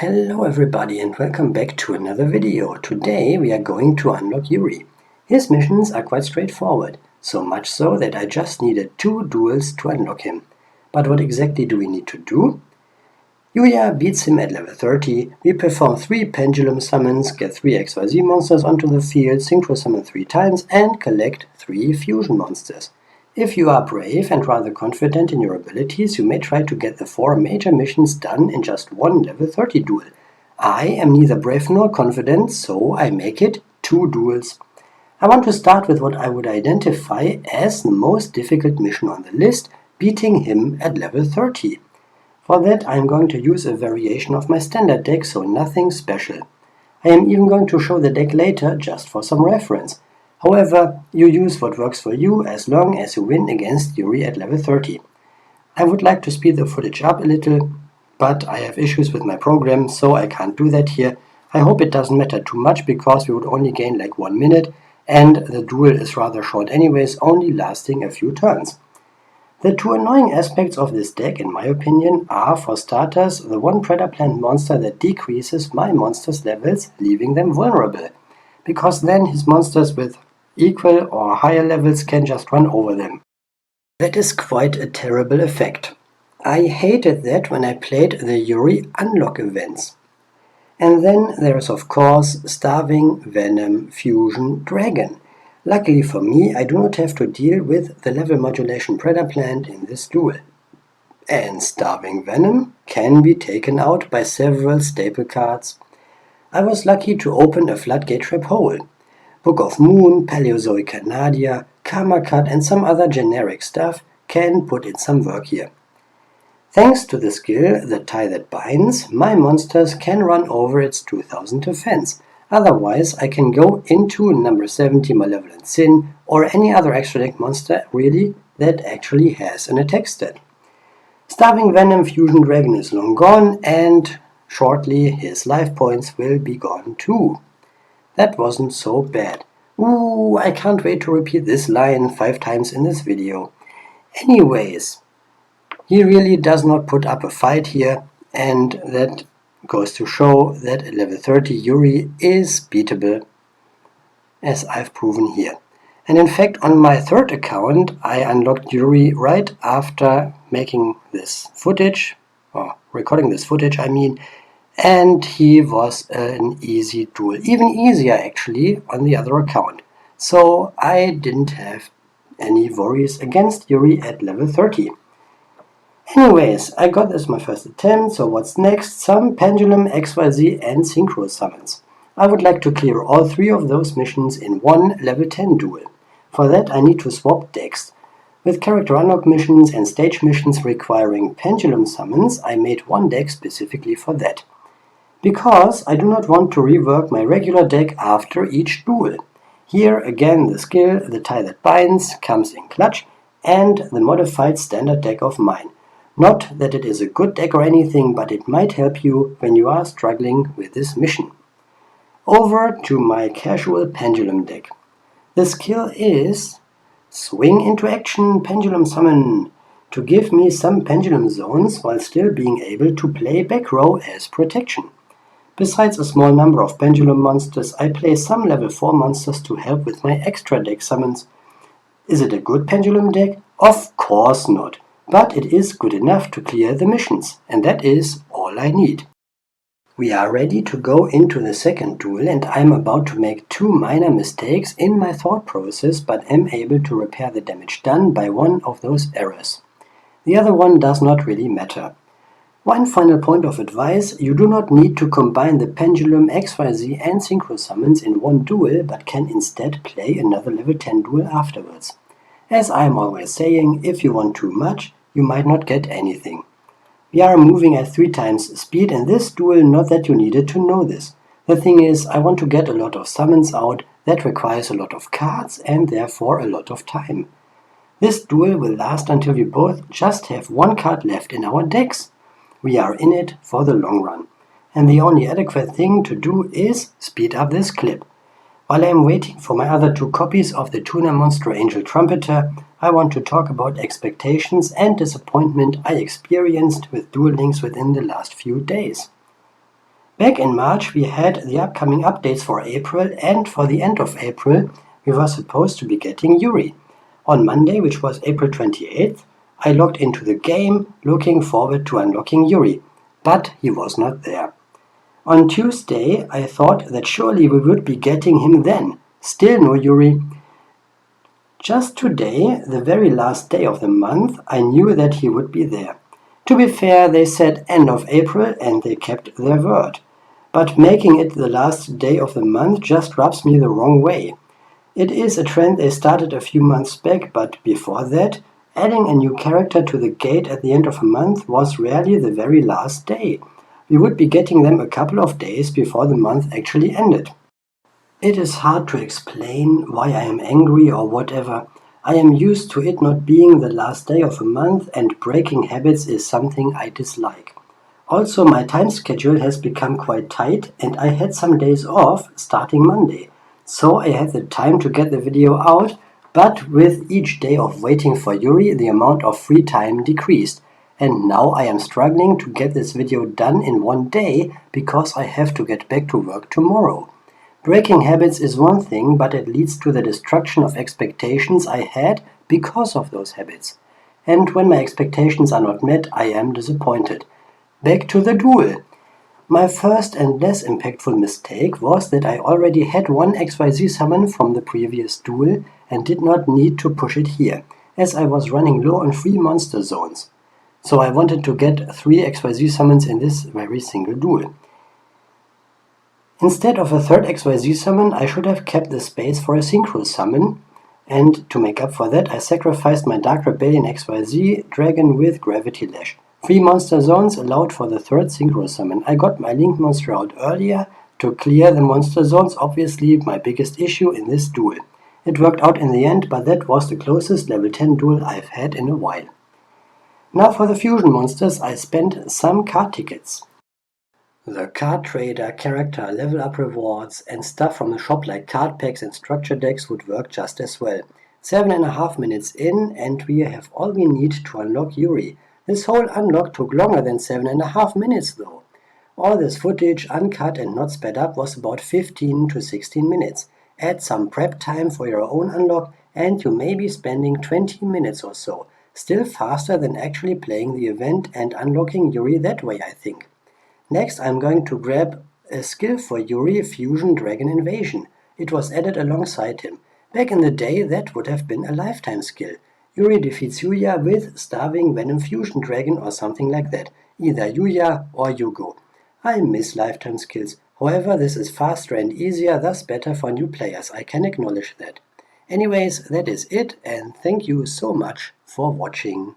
Hello everybody and welcome back to another video. Today we are going to unlock Yuri. His missions are quite straightforward, so much so that I just needed 2 duels to unlock him. But what exactly do we need to do? Yuri beats him at level 30, we perform 3 pendulum summons, get 3 XYZ monsters onto the field, synchro summon 3 times and collect 3 fusion monsters. If you are brave and rather confident in your abilities, you may try to get the 4 major missions done in just one level 30 duel. I am neither brave nor confident, so I make it 2 duels. I want to start with what I would identify as the most difficult mission on the list, beating him at level 30. For that I am going to use a variation of my standard deck, so nothing special. I am even going to show the deck later, just for some reference. However, you use what works for you as long as you win against Yuri at level 30. I would like to speed the footage up a little, but I have issues with my program, so I can't do that here. I hope it doesn't matter too much, because we would only gain like 1 minute, and the duel is rather short anyways, only lasting a few turns. The 2 annoying aspects of this deck, in my opinion, are, for starters, the 1 Predator Plant monster that decreases my monsters' levels, leaving them vulnerable, because then his monsters with equal or higher levels can just run over them. That is quite a terrible effect. I hated that when I played the Yuri unlock events. And then there is of course Starving, Venom, Fusion, Dragon. Luckily for me, I do not have to deal with the level modulation Predator Plant in this duel. And Starving Venom can be taken out by several staple cards. I was lucky to open a floodgate trap hole. Book of Moon, Paleozoic Canadia, Karma Card and some other generic stuff can put in some work here. Thanks to the skill The Tie That Binds, my monsters can run over its 2000 defense. Otherwise, I can go into number 70 Malevolent Sin or any other extra deck monster really that actually has an attack stat. Starving Venom Fusion Dragon is long gone, and shortly his life points will be gone too. That wasn't so bad. Ooh, I can't wait to repeat this line 5 times in this video. Anyways, he really does not put up a fight here, and that goes to show that at level 30 Yuri is beatable, as I've proven here. And in fact, on my 3rd account, I unlocked Yuri right after making this footage, or recording this footage, I mean, and he was an easy duel, even easier actually on the other account. So I didn't have any worries against Yuri at level 30. Anyways, I got this my first attempt, so what's next? Some Pendulum, XYZ and Synchro summons. I would like to clear all 3 of those missions in one level 10 duel. For that I need to swap decks. With character unlock missions and stage missions requiring Pendulum summons, I made one deck specifically for that. Because I do not want to rework my regular deck after each duel. Here again the skill The Tie That Binds comes in clutch, and the modified standard deck of mine. Not that it is a good deck or anything, but it might help you when you are struggling with this mission. Over to my casual Pendulum deck. The skill is Swing into Action Pendulum Summon, to give me some Pendulum zones while still being able to play back row as protection. Besides a small number of Pendulum monsters, I play some level 4 monsters to help with my extra deck summons. Is it a good Pendulum deck? Of course not, but it is good enough to clear the missions, and that is all I need. We are ready to go into the second duel, and I am about to make 2 minor mistakes in my thought process, but am able to repair the damage done by one of those errors. The other one does not really matter. One final point of advice: you do not need to combine the Pendulum, XYZ and Synchro summons in one duel, but can instead play another level 10 duel afterwards. As I am always saying, if you want too much, you might not get anything. We are moving at 3 times speed in this duel, not that you needed to know this. The thing is, I want to get a lot of summons out. That requires a lot of cards and therefore a lot of time. This duel will last until we both just have 1 card left in our decks. We are in it for the long run, and the only adequate thing to do is speed up this clip. While I am waiting for my other 2 copies of the Tuna Monster Angel Trumpeter, I want to talk about expectations and disappointment I experienced with Duel Links within the last few days. Back in March we had the upcoming updates for April, and for the end of April we were supposed to be getting Yuri. On Monday, which was April 28th, I logged into the game looking forward to unlocking Yuri, but he was not there. On Tuesday I thought that surely we would be getting him then. Still no Yuri. Just today, the very last day of the month, I knew that he would be there. To be fair, they said end of April and they kept their word. But making it the last day of the month just rubs me the wrong way. It is a trend they started a few months back, but before that, adding a new character to the gate at the end of a month was rarely the very last day. We would be getting them a couple of days before the month actually ended. It is hard to explain why I am angry or whatever. I am used to it not being the last day of a month, and breaking habits is something I dislike. Also, my time schedule has become quite tight and I had some days off starting Monday. So I had the time to get the video out, but with each day of waiting for Yuri, the amount of free time decreased. And now I am struggling to get this video done in one day because I have to get back to work tomorrow. Breaking habits is one thing, but it leads to the destruction of expectations I had because of those habits. And when my expectations are not met, I am disappointed. Back to the Duel. My first and less impactful mistake was that I already had one XYZ summon from the previous Duel and did not need to push it here, as I was running low on 3 monster zones. So I wanted to get 3 XYZ summons in this very single Duel. Instead of a third XYZ summon, I should have kept the space for a synchro summon, and to make up for that I sacrificed my Dark Rebellion XYZ dragon with Gravity Lash. 3 monster zones allowed for the third synchro summon. I got my Link monster out earlier to clear the monster zones, obviously my biggest issue in this duel. It worked out in the end, but that was the closest level 10 duel I've had in a while. Now for the fusion monsters, I spent some card tickets. The card trader, character, level up rewards, and stuff from the shop like card packs and structure decks would work just as well. 7.5 minutes in, and we have all we need to unlock Yuri. This whole unlock took longer than 7.5 minutes though. All this footage, uncut and not sped up, was about 15 to 16 minutes. Add some prep time for your own unlock, and you may be spending 20 minutes or so. Still faster than actually playing the event and unlocking Yuri that way, I think. Next, I'm going to grab a skill for Yuri, Fusion Dragon Invasion. It was added alongside him. Back in the day, that would have been a lifetime skill. Yuri defeats Yuya with Starving Venom Fusion Dragon or something like that. Either Yuya or Yugo. I miss lifetime skills. However, this is faster and easier, thus better for new players. I can acknowledge that. Anyways, that is it, and thank you so much for watching.